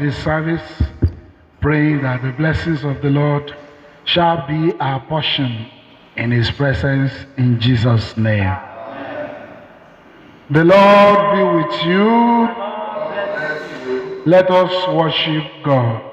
this service, praying that the blessings of the Lord shall be our portion in his presence in Jesus' name. The Lord be with you. Let us worship God.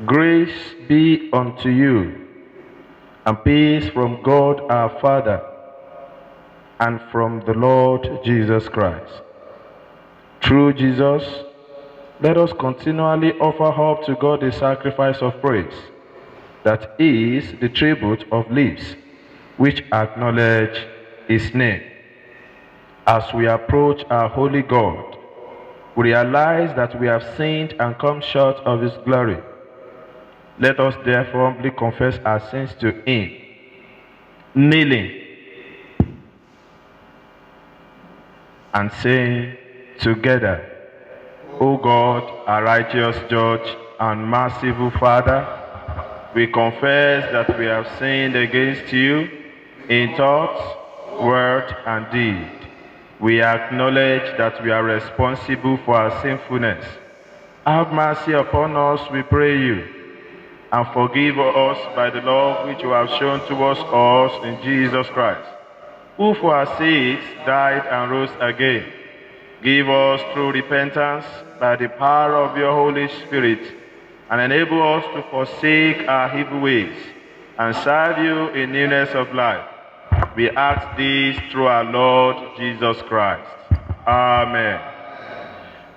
Grace be unto you, and peace from God our Father, and from the Lord Jesus Christ. Through Jesus, let us continually offer up to God a sacrifice of praise, that is the tribute of lips which acknowledge his name. As we approach our holy God, we realize that we have sinned and come short of his glory. Let us therefore humbly confess our sins to him, kneeling and saying together, O God, our righteous judge and merciful Father, we confess that we have sinned against you in thought, word, and deed. We acknowledge that we are responsible for our sinfulness. Have mercy upon us, we pray you, and forgive us by the love which you have shown towards us in Jesus Christ, who for our sakes died and rose again. Give us through repentance by the power of your Holy Spirit, and enable us to forsake our evil ways and serve you in newness of life. We ask this through our Lord Jesus Christ. Amen.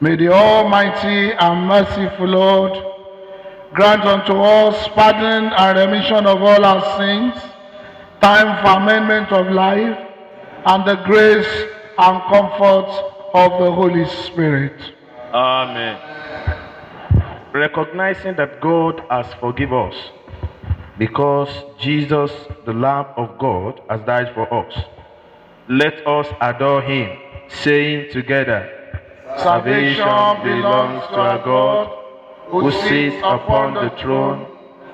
May the Almighty and merciful Lord grant unto us pardon and remission of all our sins, time for amendment of life, and the grace and comfort of the Holy Spirit. Amen. Recognizing that God has forgiven us, because Jesus, the Lamb of God, has died for us, let us adore him, saying together, Salvation belongs to our God, who sits upon the throne,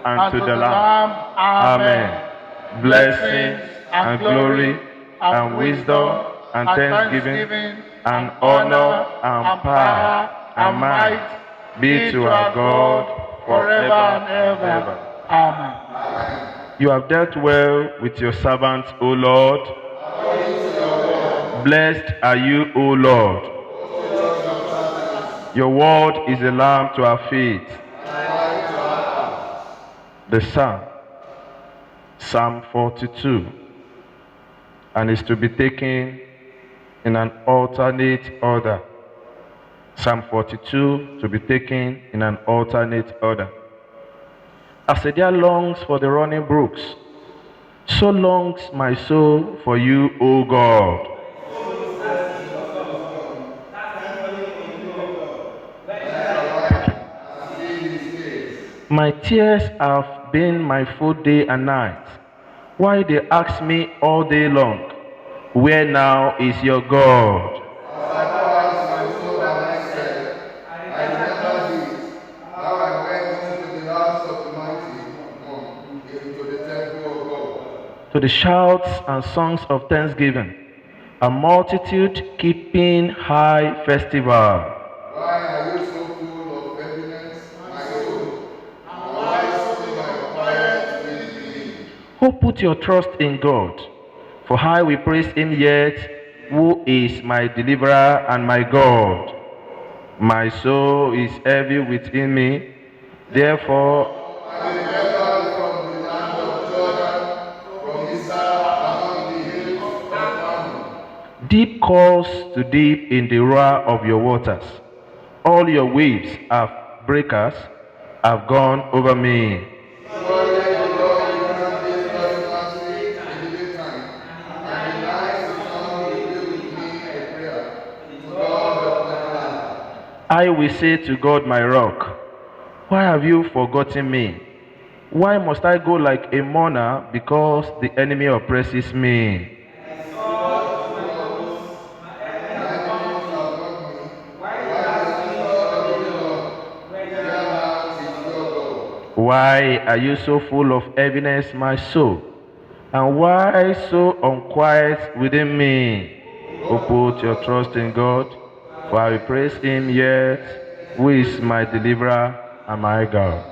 and to the Lamb. Amen. Blessings and glory and wisdom and thanksgiving and honor and power and might be to our God forever and ever. Amen. You have dealt well with your servants, O Lord. Blessed are you, O Lord. Your word is a lamp to our feet. The Psalm, Psalm 42, and is to be taken in an alternate order. Psalm 42 to be taken in an alternate order. As the deer longs for the running brooks, So longs my soul for you, O God. My tears have been my food day and night. Why they ask me all day long, where now is your God? To the shouts and songs of thanksgiving, a multitude keeping high festival. Why are you so full of heaviness, my soul? And why so quiet within me? Who put your trust in God? For I will praise him yet, who is my deliverer and my God. My soul is heavy within me, therefore I remember from the land of Jordan, from Israel among the hills of Ammon. deep calls to deep in the roar of your waters. All your waves have breakers have gone over me. Surely the Lord will grant this mercy in the daytime, and the night the sun will be with me a prayer to God of my life. I will say to God my rock, why have you forgotten me? Why must I go like a mourner because the enemy oppresses me? Why are you so full of heaviness, my soul? And why so unquiet within me? Who put your trust in God? For I will praise him yet, who is my deliverer and my God.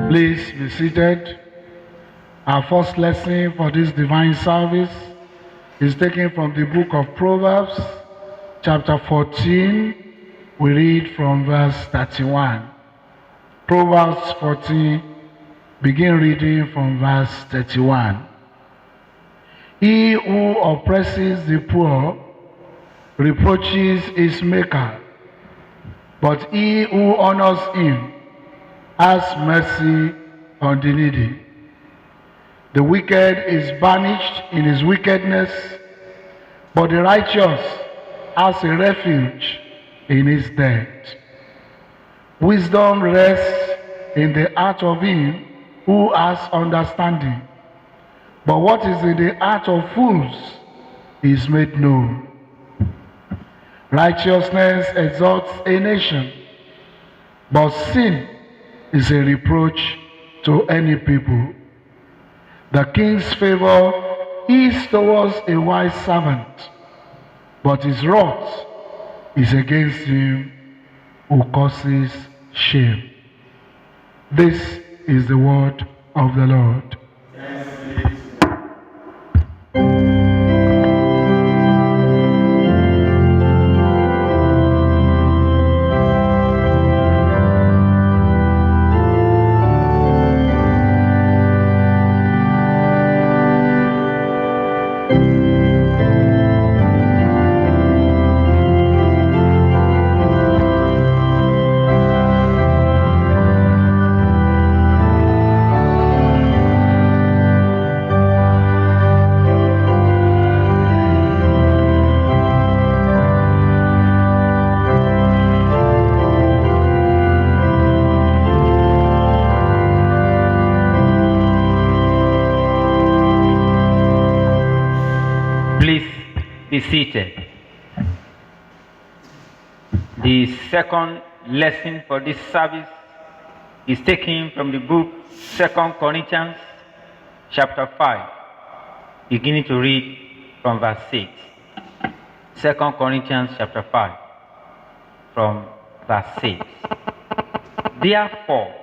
Please be seated. Our first lesson for this divine service is taken from the book of Proverbs, chapter 14. We read from verse 31. Proverbs 14, begin reading from verse 31. He who oppresses the poor reproaches his maker, but he who honors him has mercy on the needy. The wicked is banished in his wickedness, but the righteous has a refuge in his death. Wisdom rests in the heart of him who has understanding, but what is in the heart of fools is made known. Righteousness exalts a nation, but sin is a reproach to any people. The king's favor is towards a wise servant, but his wrath is against him who causes shame. This is the word of the Lord. Be seated. The second lesson for this service is taken from the book 2 Corinthians chapter 5, beginning to read from verse 6. 2 Corinthians chapter 5, from verse 6. Therefore,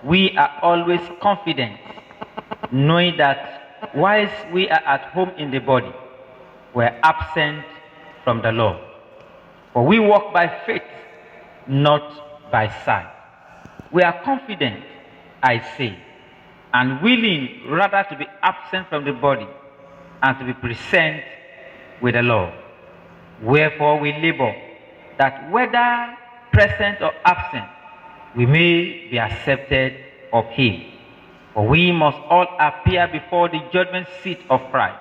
we are always confident, knowing that whilst we are at home in the body, we are absent from the Lord. For we walk by faith, not by sight. We are confident, I say, and willing rather to be absent from the body and to be present with the Lord. Wherefore we labor, that whether present or absent, we may be accepted of him. For we must all appear before the judgment seat of Christ,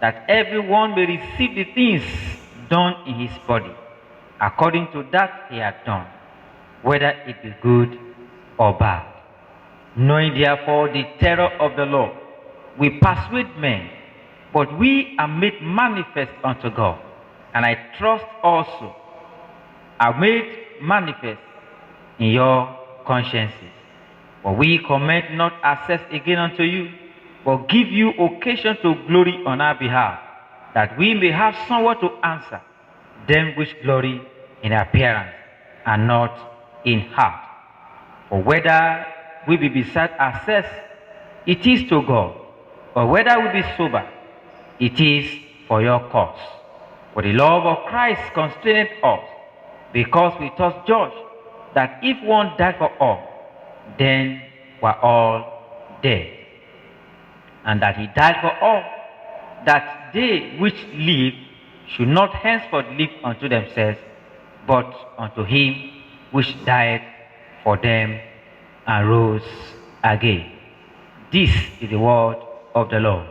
that everyone may receive the things done in his body, according to that he hath done, whether it be good or bad. Knowing therefore the terror of the Lord, we persuade men, but we are made manifest unto God, and I trust also are made manifest in your consciences. For we commend not ourselves again unto you, but give you occasion to glory on our behalf, that we may have somewhat to answer them which glory in appearance and not in heart. For whether we be beside ourselves, it is to God, or whether we be sober, it is for your cause. For the love of Christ constraineth us, because we thus judge that if one died for all, then were all dead. And that he died for all, that they which live should not henceforth live unto themselves, but unto him which died for them and rose again. This is the word of the Lord.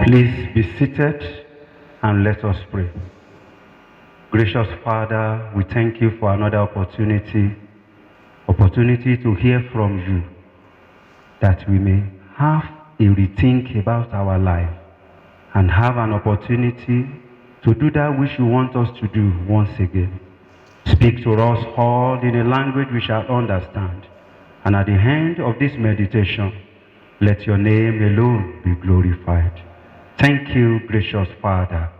Please be seated and let us pray. Gracious Father, we thank you for another opportunity to hear from you, that we may have a rethink about our life and have an opportunity to do that which you want us to do once again. Speak to us all in a language we shall understand, and at the end of this meditation, let your name alone be glorified. Thank you, gracious Father.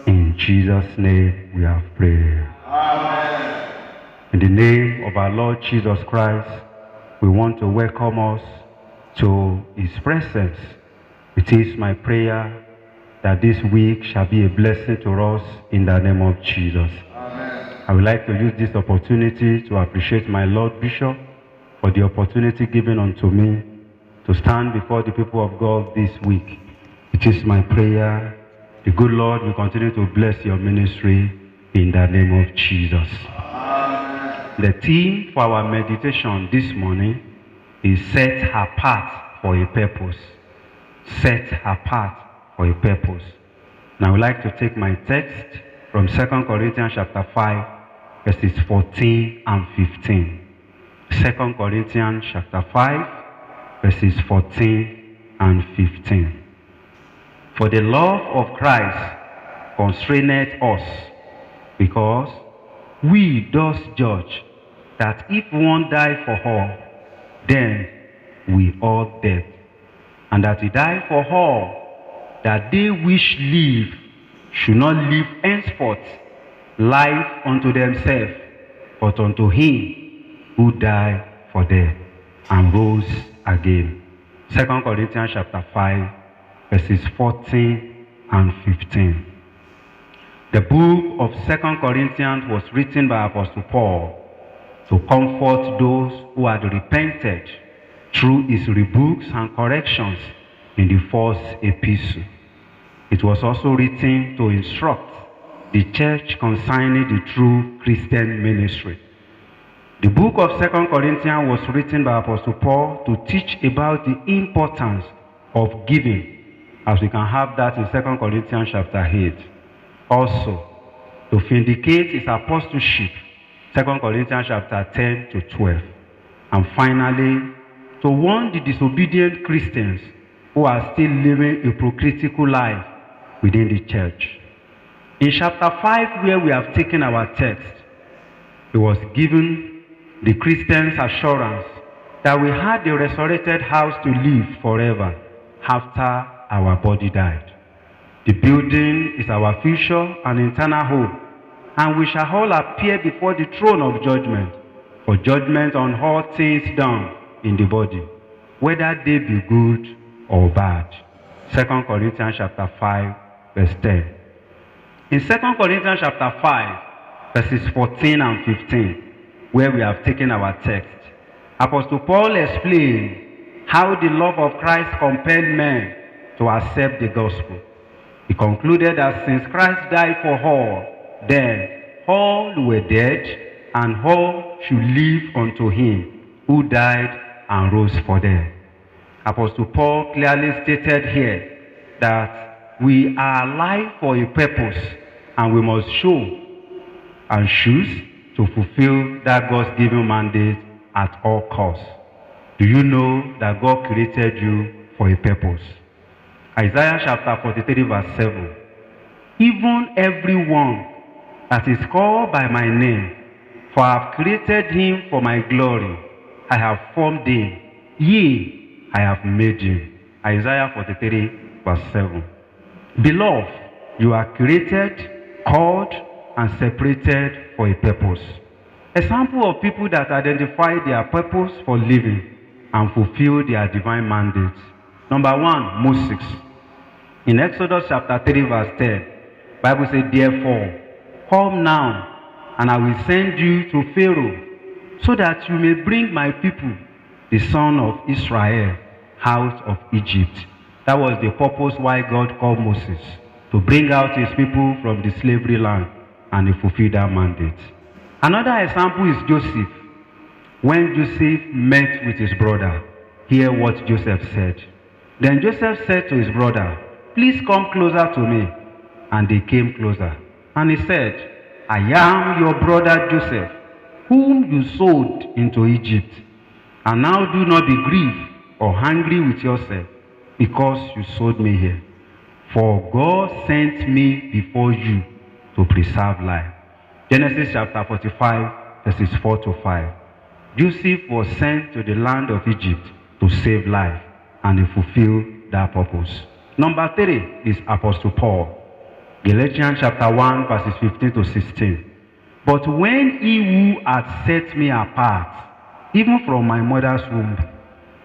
In Jesus' name we have prayed. Amen. In the name of our Lord Jesus Christ, we want to welcome us to his presence. It is my prayer that this week shall be a blessing to us in the name of Jesus. Amen. I would like to use this opportunity to appreciate my Lord Bishop for the opportunity given unto me to stand before the people of God this week. It is my prayer the good Lord will continue to bless your ministry in the name of Jesus. Amen. The theme for our meditation this morning is set apart for a purpose. Set apart for a purpose. And I would like to take my text from 2 Corinthians chapter 5, verses 14 and 15. 2 Corinthians chapter 5, verses 14 and 15. For the love of Christ constraineth us, because we thus judge that if one die for all, then we all dead. And that he died for all, that they which live should not live henceforth life unto themselves, but unto him who died for them and rose again. 2 Corinthians chapter 5, verses 14 and 15. The book of 2 Corinthians was written by Apostle Paul to comfort those who had repented through his rebukes and corrections in the first epistle. It was also written to instruct the church concerning the true Christian ministry. The book of 2 Corinthians was written by Apostle Paul to teach about the importance of giving, as we can have that in 2 Corinthians chapter 8. Also, to vindicate his apostleship, 2 Corinthians chapter 10 to 12. And finally, to warn the disobedient Christians who are still living a hypocritical life within the church. In chapter 5, where we have taken our text, it was given the Christians assurance that we had the resurrected house to live forever after our body died. The building is our future and eternal hope, and we shall all appear before the throne of judgment, for judgment on all things done in the body, whether they be good or bad. 2 Corinthians chapter 5, verse 10. In 2 Corinthians chapter 5, verses 14 and 15, where we have taken our text, Apostle Paul explained how the love of Christ compelled men to accept the gospel. He concluded that since Christ died for all, then all were dead, and all should live unto him who died and rose for them. Apostle Paul clearly stated here that we are alive for a purpose, and we must show and choose to fulfill that God's given mandate at all costs. Do you know that God created you for a purpose? Isaiah chapter 43 verse 7. Even everyone that is called by my name, for I have created him for my glory. I have formed him. Yea, I have made him. Isaiah 43 verse 7. Beloved, you are created, called, and separated for a purpose. Example of people that identify their purpose for living and fulfill their divine mandates. Number 1, Moses. In Exodus chapter 3 verse 10, Bible says, therefore, come now, and I will send you to Pharaoh, so that you may bring my people, the son of Israel, out of Egypt. That was the purpose why God called Moses, to bring out his people from the slavery land, and he fulfilled that mandate. Another example is Joseph. When Joseph met with his brother, hear what Joseph said. Then Joseph said to his brother, please come closer to me. And they came closer. And he said, I am your brother Joseph, whom you sold into Egypt. And now do not be grieved or angry with yourself, because you sold me here. For God sent me before you to preserve life. Genesis chapter 45, verses 4 to 5. Joseph was sent to the land of Egypt to save life, and he fulfilled that purpose. Number 3 is Apostle Paul. Galatians chapter 1, verses 15 to 16. But when he who had set me apart, even from my mother's womb,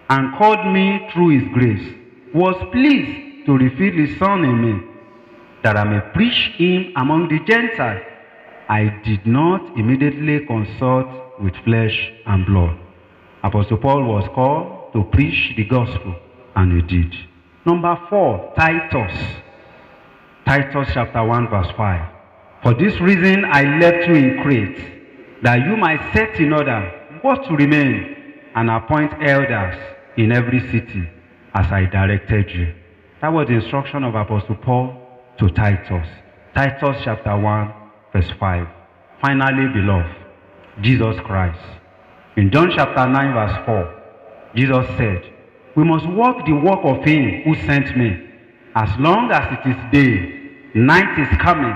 and called me through his grace, was pleased to reveal his Son in me, that I may preach him among the Gentiles, I did not immediately consult with flesh and blood, Apostle Paul was called to preach the gospel, and he did. Number 4, Titus. Titus chapter 1 verse 5. For this reason I left you in Crete, that you might set in order what to remain, and appoint elders in every city, as I directed you. That was the instruction of Apostle Paul to Titus. Titus chapter 1 verse 5. Finally, beloved, Jesus Christ. In John chapter 9 verse 4, Jesus said, we must walk the walk of him who sent me. As long as it is day, night is coming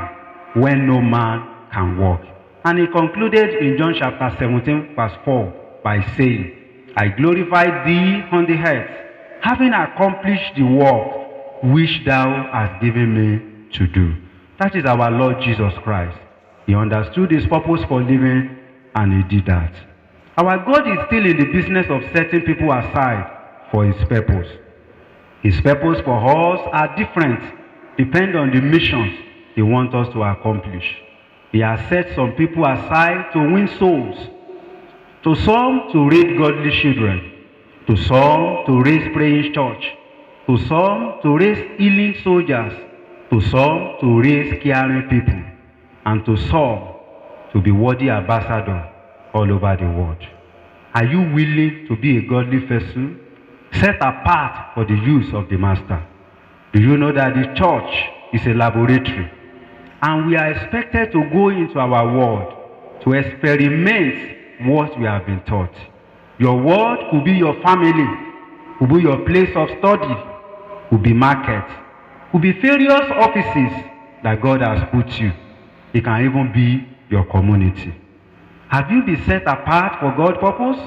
when no man can walk. And he concluded in John chapter 17 verse 4 by saying, I glorify thee on the earth, having accomplished the work which thou hast given me to do. That is our Lord Jesus Christ. He understood his purpose for living, and he did that. Our God is still in the business of setting people aside for his purpose. His purpose for us are different, depending on the missions he wants us to accomplish. He has set some people aside to win souls, to some to raise godly children, to some to raise praying church, to some to raise healing soldiers, to some to raise caring people, and to some to be worthy ambassadors all over the world. Are you willing to be a godly vessel, set apart for the use of the Master? Do you know that the church is a laboratory, and we are expected to go into our world to experiment what we have been taught? Your world could be your family, could be your place of study, could be market, could be various offices that God has put you. It can even be your community. Have you been set apart for God's purpose?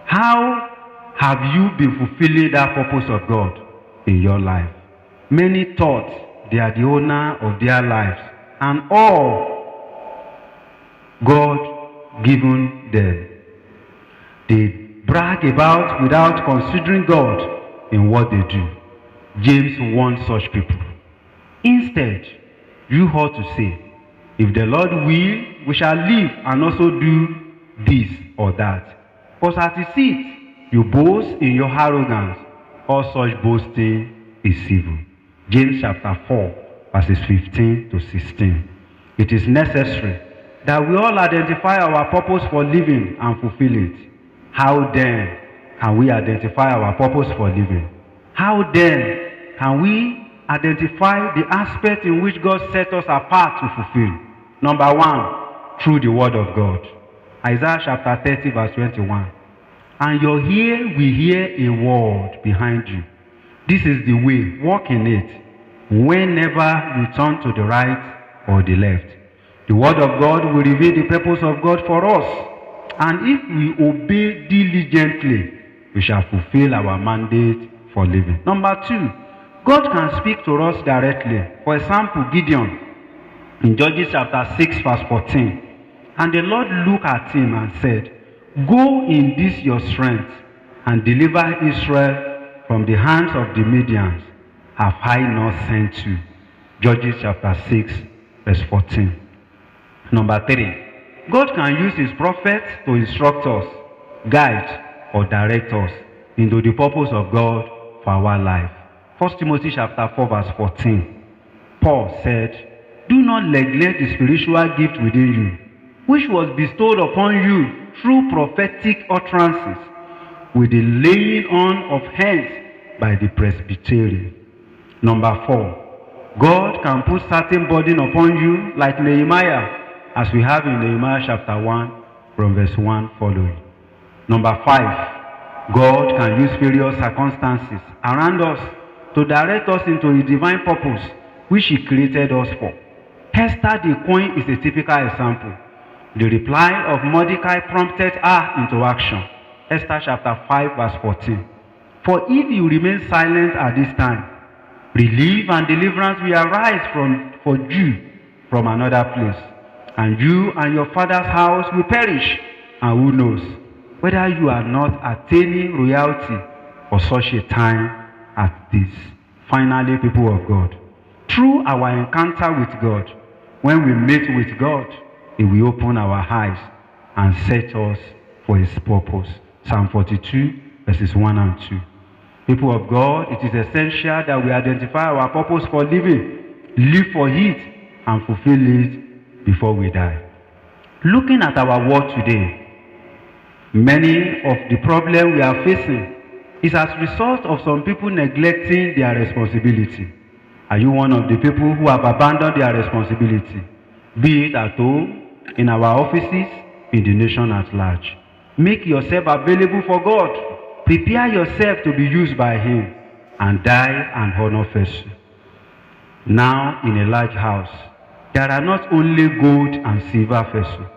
How have you been fulfilling that purpose of God in your life? Many thought they are the owner of their lives and all God given them. They brag about without considering God in what they do. James warned such people. Instead, you ought to say, if the Lord will, we shall live and also do this or that. But as it is, you boast in your arrogance. All such boasting is evil. James chapter 4, verses 15 to 16. It is necessary that we all identify our purpose for living and fulfill it. How then can we identify our purpose for living? How then can we identify the aspect in which God set us apart to fulfill? Number 1, through the word of God. Isaiah chapter 30 verse 21. And your ear will hear a word behind you. This is the way, walk in it, whenever you turn to the right or the left. The word of God will reveal the purpose of God for us. And if we obey diligently, we shall fulfill our mandate for living. Number 2, God can speak to us directly. For example, Gideon, in Judges chapter 6 verse 14. And the Lord looked at him and said, go in this your strength, and deliver Israel from the hands of the Midians. Have I not sent you? Judges chapter 6 verse 14. Number 3, God can use his prophets to instruct us, guide, or direct us into the purpose of God for our life. 1 Timothy chapter 4 verse 14. Paul said, do not neglect the spiritual gift within you, which was bestowed upon you through prophetic utterances, with the laying on of hands by the presbytery. Number 4, God can put certain burden upon you, like Nehemiah, as we have in Nehemiah chapter 1 from verse 1 following. Number 5, God can use various circumstances around us to direct us into a divine purpose which he created us for. Esther the queen is a typical example. The reply of Mordecai prompted her into action. Esther chapter 5 verse 14. For if you remain silent at this time, relief and deliverance will arise for you from another place, and you and your father's house will perish. And who knows whether you are not attaining royalty for such a time as this. Finally, people of God, through our encounter with God, when we meet with God, he will open our eyes and set us for his purpose. Psalm 42, verses 1 and 2. People of God, it is essential that we identify our purpose for living, live for it, and fulfill it before we die. Looking at our world today, many of the problems we are facing is as a result of some people neglecting their responsibility. Are you one of the people who have abandoned their responsibility? Be it at home, in our offices, in the nation at large. Make yourself available for God. Prepare yourself to be used by Him and die and honor first. Now, in a large house, there are not only gold and silver vessels,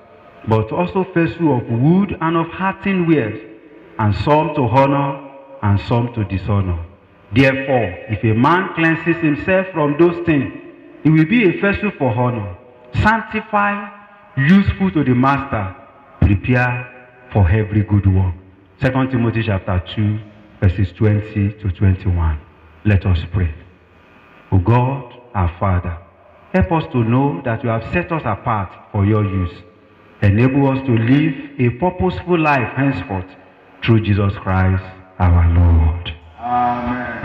but also vessels of wood and of earthenware, and some to honor and some to dishonor. Therefore, if a man cleanses himself from those things, he will be a vessel for honor, sanctified, useful to the master, prepare for every good work. 2 Timothy chapter 2, verses 20 to 21. Let us pray. O God, our Father, help us to know that you have set us apart for your use. Enable us to live a purposeful life henceforth through Jesus Christ, our Lord. Amen.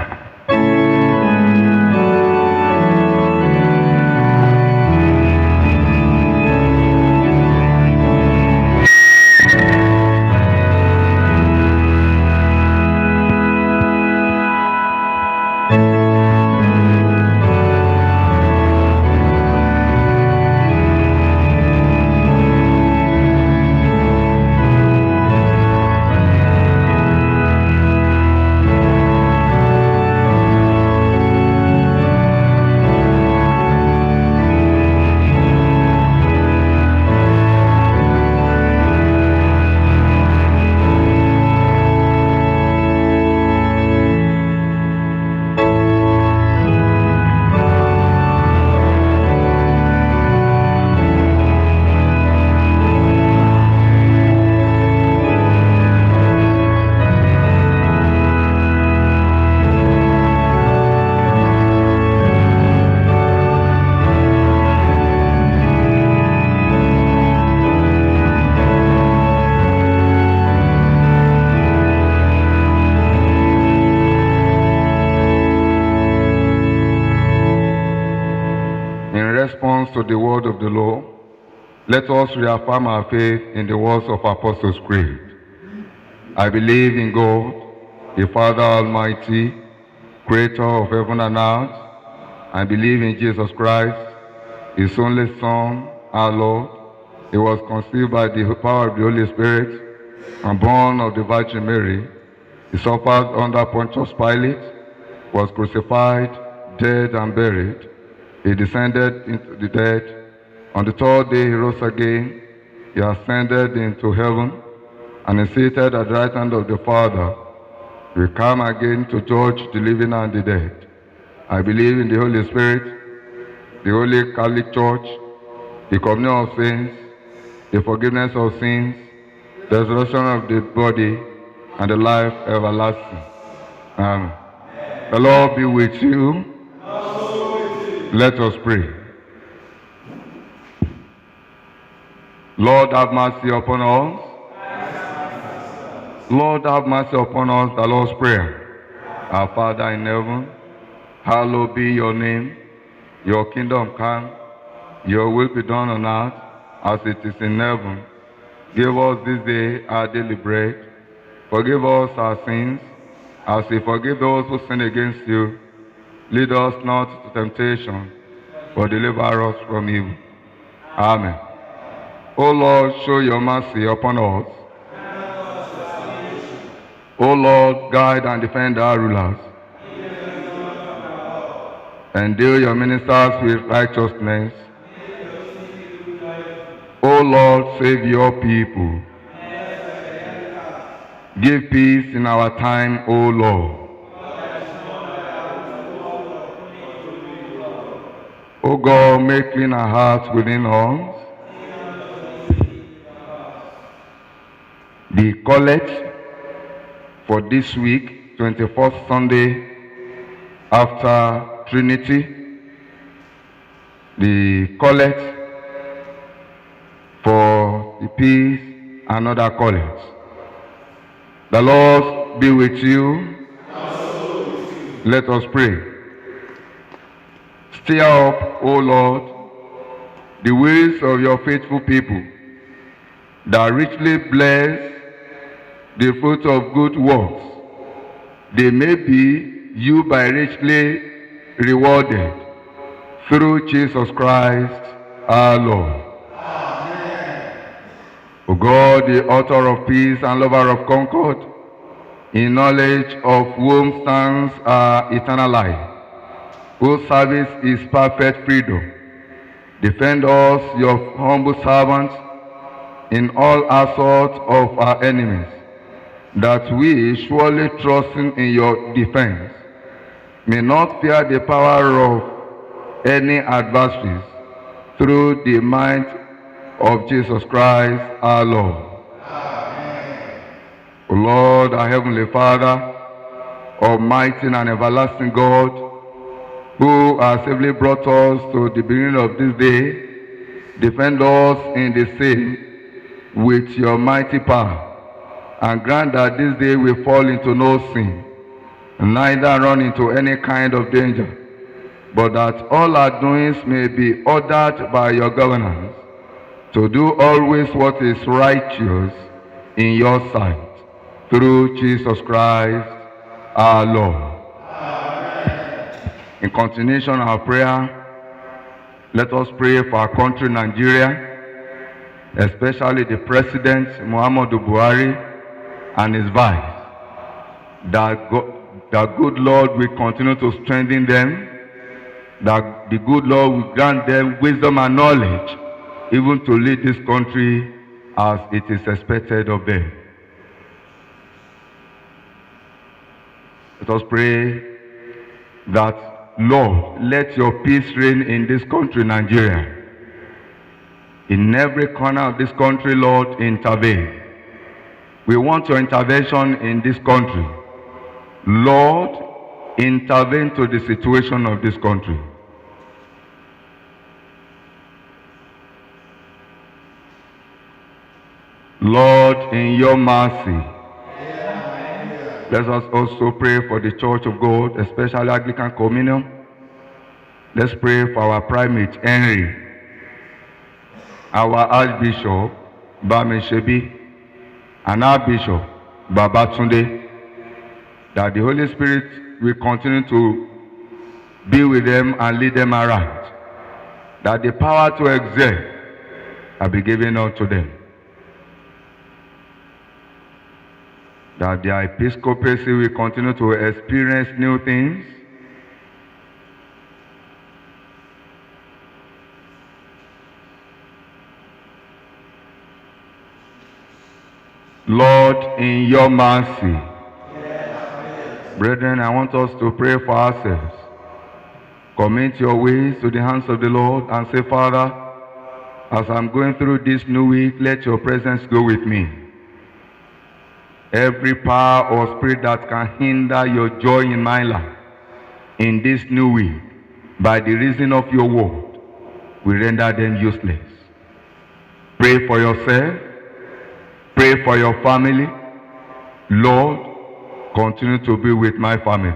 To the word of the Lord, let us reaffirm our faith in the words of Apostles' Creed. I believe in God, the Father Almighty, creator of heaven and earth. I believe in Jesus Christ, His only Son, our Lord. He was conceived by the power of the Holy Spirit and born of the Virgin Mary. He suffered under Pontius Pilate, was crucified, dead, and buried. He descended into the dead. On the third day he rose again. He ascended into heaven and is seated at the right hand of the Father. He will come again to judge the living and the dead. I believe in the Holy Spirit, the Holy Catholic Church, the communion of saints, the forgiveness of sins, the resurrection of the body, and the life everlasting. Amen. The Lord be with you. Let us pray. Lord, have mercy upon us. Lord, have mercy upon us. The Lord's Prayer. Our Father in heaven, hallowed be your name. Your kingdom come. Your will be done on earth as it is in heaven. Give us this day our daily bread. Forgive us our sins as we forgive those who sin against you. Lead us not to temptation, but deliver us from evil. Amen. O Lord, show your mercy upon us. O Lord, guide and defend our rulers. Endue your ministers with righteousness. O Lord, save your people. Give peace in our time, O Lord. O God, make clean our hearts within us. The collect for this week, 21st Sunday after Trinity. The collect for the peace and other collects. The Lord be with you. Let us pray. Stir up, O Lord, the ways of your faithful people, that richly bless the fruit of good works. They may be you by richly rewarded through Jesus Christ our Lord. O God, the author of peace and lover of concord, in knowledge of whom stands our eternal life, whose service is perfect freedom, defend us, your humble servants, in all assaults of our enemies, that we, surely trusting in your defense, may not fear the power of any adversaries, through the might of Jesus Christ our Lord. O Lord, our heavenly Father, almighty and everlasting God, who has safely brought us to the beginning of this day, defend us in the same with your mighty power, and grant that this day we fall into no sin, neither run into any kind of danger, but that all our doings may be ordered by your governance, to do always what is righteous in your sight, through Jesus Christ our Lord. In continuation of our prayer, let us pray for our country, Nigeria, especially the President, Muhammadu Buhari, and his vice, that good Lord will continue to strengthen them, that the good Lord will grant them wisdom and knowledge, even to lead this country as it is expected of them. Let us pray that, Lord, let your peace reign in this country, Nigeria. In every corner of this country, Lord, intervene. We want your intervention in this country. Lord, intervene to the situation of this country. Lord, in your mercy, let us also pray for the Church of God, especially Anglican Communion. Let's pray for our primate, Henry, our Archbishop, Bamishebi, and our Bishop, Babatunde, that the Holy Spirit will continue to be with them and lead them around, that the power to exert will be given unto them, that their episcopacy will continue to experience new things, Lord, in your mercy. Brethren, I want us to pray for ourselves. Commit your ways to the hands of the Lord and say, Father, as I'm going through this new week, let your presence go with me. Every power or spirit that can hinder your joy in my life in this new week, by the reason of your word, we render them useless. Pray for yourself. Pray for your family. Lord, continue to be with my family.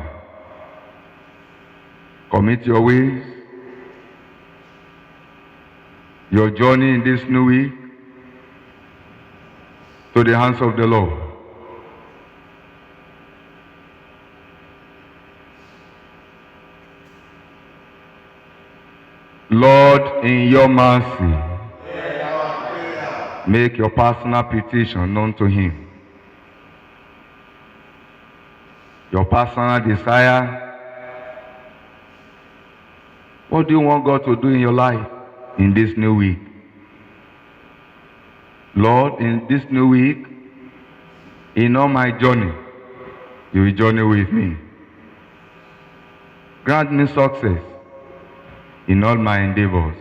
Commit your ways, your journey in this new week, to the hands of the Lord. Lord, in your mercy, make your personal petition known to him. Your personal desire. What do you want God to do in your life in this new week? Lord, in this new week, in all my journey, you will journey with me. Grant me success in all my endeavors.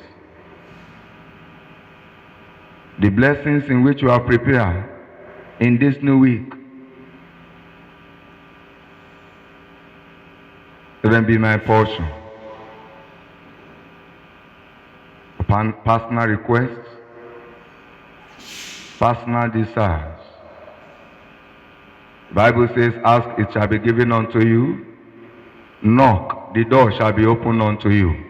The blessings in which you are prepared in this new week, let be my portion. Upon personal requests, personal desires, The Bible says, ask, it shall be given unto you. Knock, the door shall be opened unto you.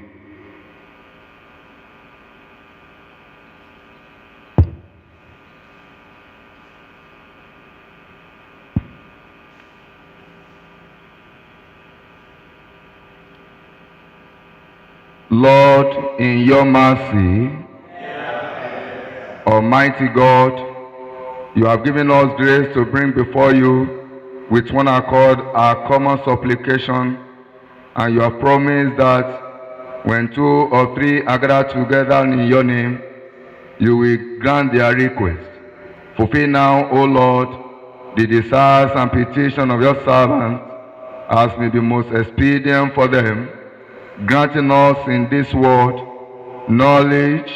Lord, in your mercy, Almighty God, you have given us grace to bring before you with one accord our common supplication, and you have promised that when 2 or 3 are gathered together in your name, you will grant their request. Fulfill now, O Lord, the desires and petitions of your servants, as may be most expedient for them, granting us in this world knowledge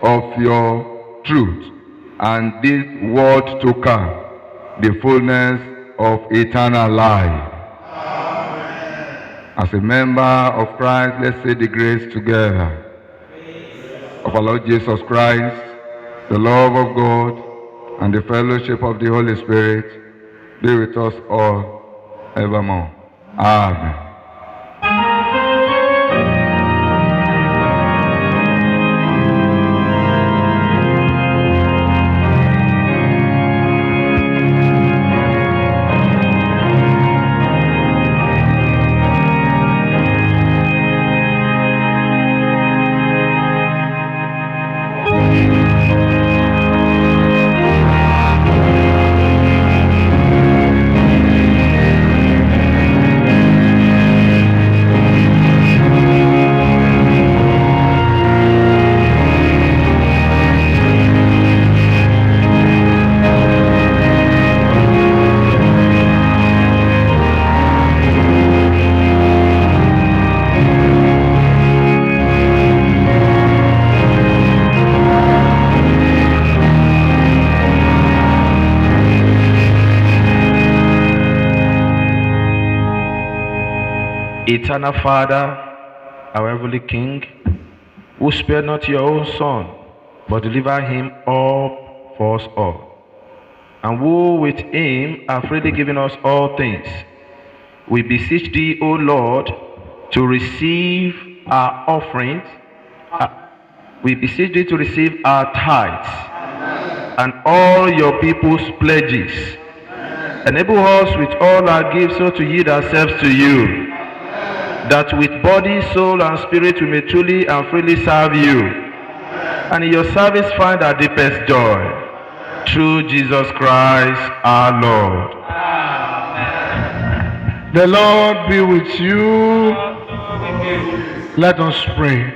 of your truth, and this world to come, the fullness of eternal life. Amen. As a member of Christ, let's say the grace together. Of our Lord Jesus Christ, the love of God, and the fellowship of the Holy Spirit be with us all evermore. Amen. Eternal Father, our heavenly King, who spared not your own Son, but delivered him up for us all, and who with him have freely given us all things, we beseech thee, O Lord, to receive our offerings. We beseech thee to receive our tithes and all your people's pledges. Enable us with all our gifts so to yield ourselves to you, that with body, soul, and spirit we may truly and freely serve you, and in your service find our deepest joy. Through Jesus Christ our Lord. Amen. The Lord be with you. Let us pray.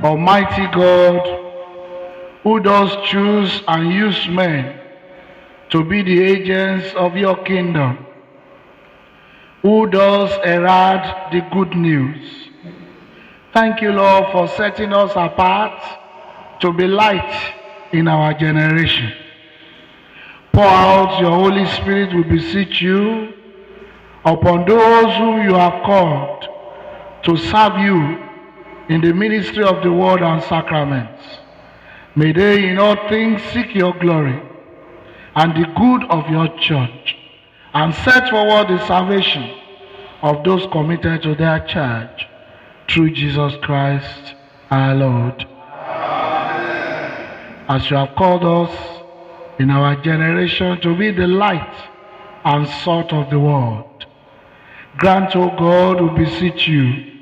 Almighty God, who does choose and use men to be the agents of your kingdom, who does herald the good news. Thank you, Lord, for setting us apart to be light in our generation. Pour out your Holy Spirit, we beseech you, upon those whom you have called to serve you in the ministry of the word and sacraments. May they in all things seek your glory and the good of your church, and set forward the salvation of those committed to their charge, through Jesus Christ our Lord. Amen. As you have called us in our generation to be the light and salt of the world, grant, O God, we beseech you,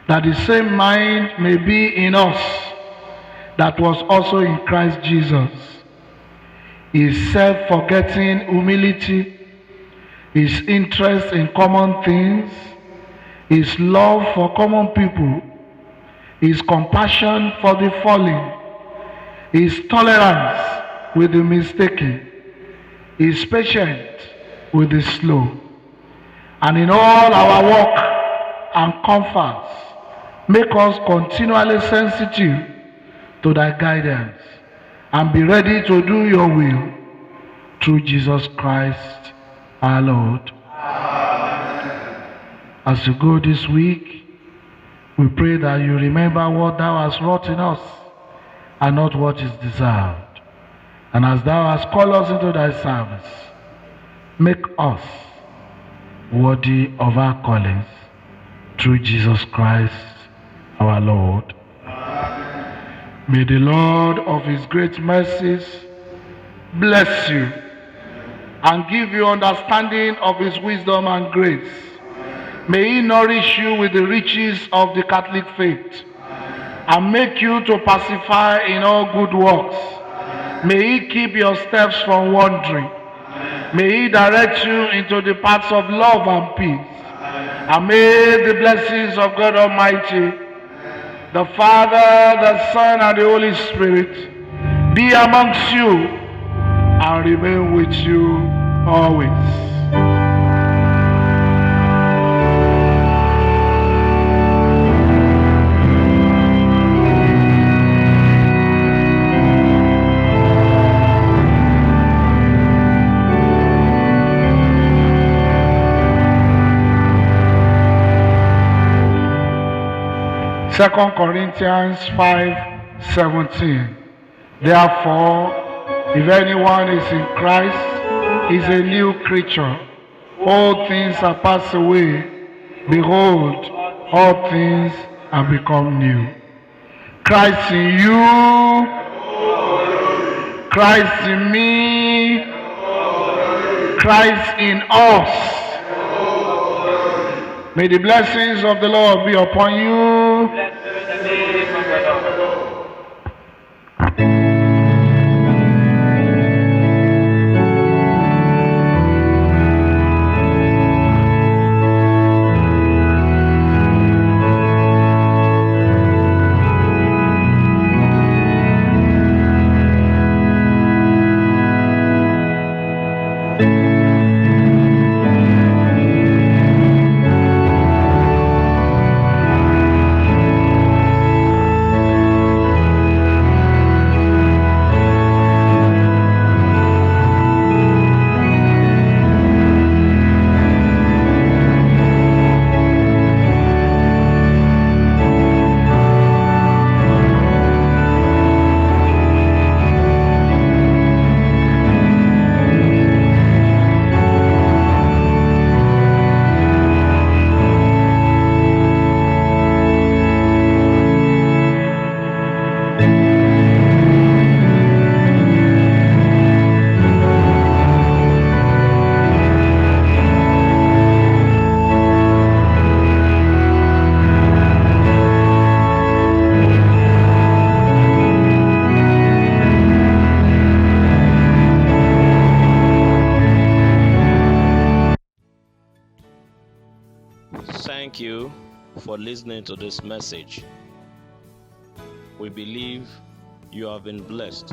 that the same mind may be in us that was also in Christ Jesus. His self-forgetting humility, his interest in common things, his love for common people, his compassion for the fallen, his tolerance with the mistaken, his patience with the slow, and in all our work and comforts, make us continually sensitive to thy guidance, and be ready to do your will, through Jesus Christ our Lord. Amen. As you go this week, we pray that you remember what thou hast wrought in us, and not what is deserved. And as thou hast called us into thy service, Make us worthy of our callings through Jesus Christ our Lord. May the Lord of his great mercies bless you and give you understanding of his wisdom and grace. May he nourish you with the riches of the Catholic faith and make you to persevere in all good works. May he keep your steps from wandering. May he direct you into the paths of love and peace. And may the blessings of God Almighty, the Father, the Son, and the Holy Spirit be amongst you and remain with you always. Second Corinthians 5:17. Therefore, if anyone is in Christ, he is a new creature. All things are passed away. Behold, all things have become new. Christ in you, Christ in me, Christ in us. May the blessings of the Lord be upon you. Thank you for listening to this message. We believe you have been blessed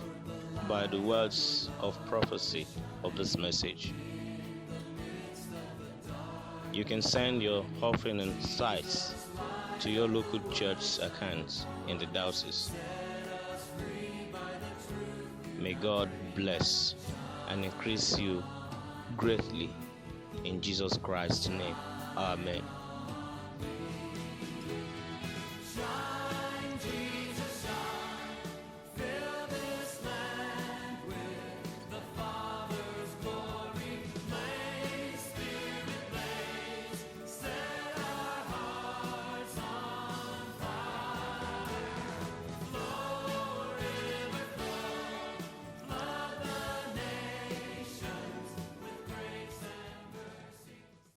by the words of prophecy of this message. You can send your offering and tithes to your local church accounts in the Diocese. May God bless and increase you greatly in Jesus Christ's name. Amen.